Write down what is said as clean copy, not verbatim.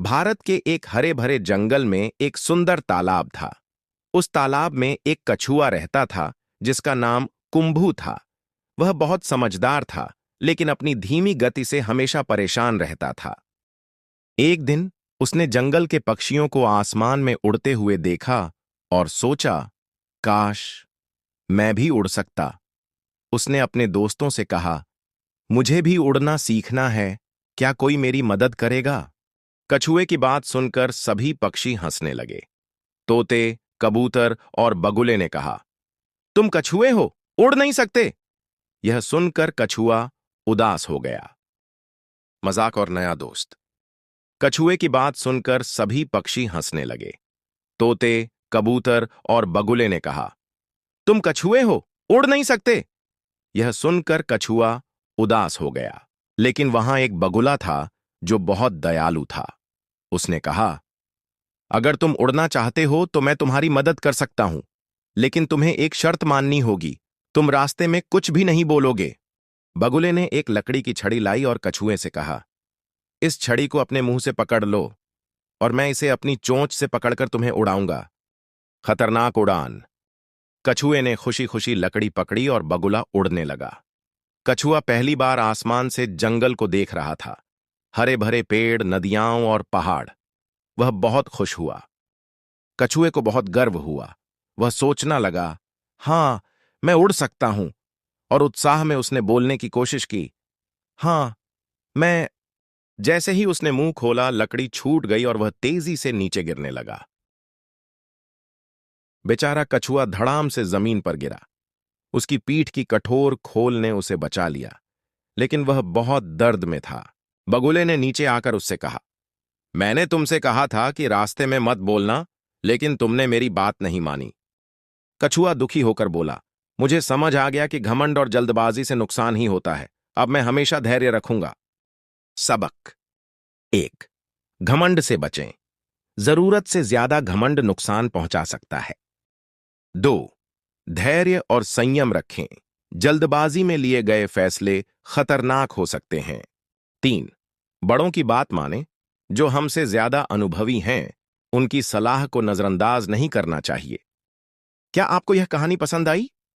भारत के एक हरे भरे जंगल में एक सुंदर तालाब था। उस तालाब में एक कछुआ रहता था जिसका नाम कुंभू था। वह बहुत समझदार था, लेकिन अपनी धीमी गति से हमेशा परेशान रहता था। एक दिन उसने जंगल के पक्षियों को आसमान में उड़ते हुए देखा और सोचा, काश मैं भी उड़ सकता। उसने अपने दोस्तों से कहा, मुझे भी उड़ना सीखना है, क्या कोई मेरी मदद करेगा? कछुए की बात सुनकर सभी पक्षी हंसने लगे। तोते, कबूतर और बगुले ने कहा, तुम कछुए हो, उड़ नहीं सकते। यह सुनकर कछुआ उदास हो गया। मजाक और नया दोस्त। कछुए की बात सुनकर सभी पक्षी हंसने लगे। तोते, कबूतर और बगुले ने कहा, तुम कछुए हो, उड़ नहीं सकते। यह सुनकर कछुआ उदास हो गया। लेकिन वहां एक बगुला था जो बहुत दयालु था। उसने कहा, अगर तुम उड़ना चाहते हो तो मैं तुम्हारी मदद कर सकता हूं, लेकिन तुम्हें एक शर्त माननी होगी। तुम रास्ते में कुछ भी नहीं बोलोगे। बगुले ने एक लकड़ी की छड़ी लाई और कछुए से कहा, इस छड़ी को अपने मुंह से पकड़ लो और मैं इसे अपनी चोंच से पकड़कर तुम्हें उड़ाऊंगा। खतरनाक उड़ान। कछुए ने खुशी खुशी लकड़ी पकड़ी और बगुला उड़ने लगा। कछुआ पहली बार आसमान से जंगल को देख रहा था, हरे भरे पेड़, नदियां और पहाड़। वह बहुत खुश हुआ। कछुए को बहुत गर्व हुआ। वह सोचना लगा, हां, मैं उड़ सकता हूं। और उत्साह में उसने बोलने की कोशिश की, हां, मैं। जैसे ही उसने मुंह खोला, लकड़ी छूट गई और वह तेजी से नीचे गिरने लगा। बेचारा कछुआ धड़ाम से जमीन पर गिरा। उसकी पीठ की कठोर खोल ने उसे बचा लिया, लेकिन वह बहुत दर्द में था। बगुले ने नीचे आकर उससे कहा, मैंने तुमसे कहा था कि रास्ते में मत बोलना, लेकिन तुमने मेरी बात नहीं मानी। कछुआ दुखी होकर बोला, मुझे समझ आ गया कि घमंड और जल्दबाजी से नुकसान ही होता है। अब मैं हमेशा धैर्य रखूंगा। सबक। 1. घमंड से बचें। जरूरत से ज्यादा घमंड नुकसान पहुंचा सकता है। 2. धैर्य और संयम रखें। जल्दबाजी में लिए गए फैसले खतरनाक हो सकते हैं। 3. बड़ों की बात मानें। जो हमसे ज्यादा अनुभवी हैं, उनकी सलाह को नजरअंदाज नहीं करना चाहिए। क्या आपको यह कहानी पसंद आई?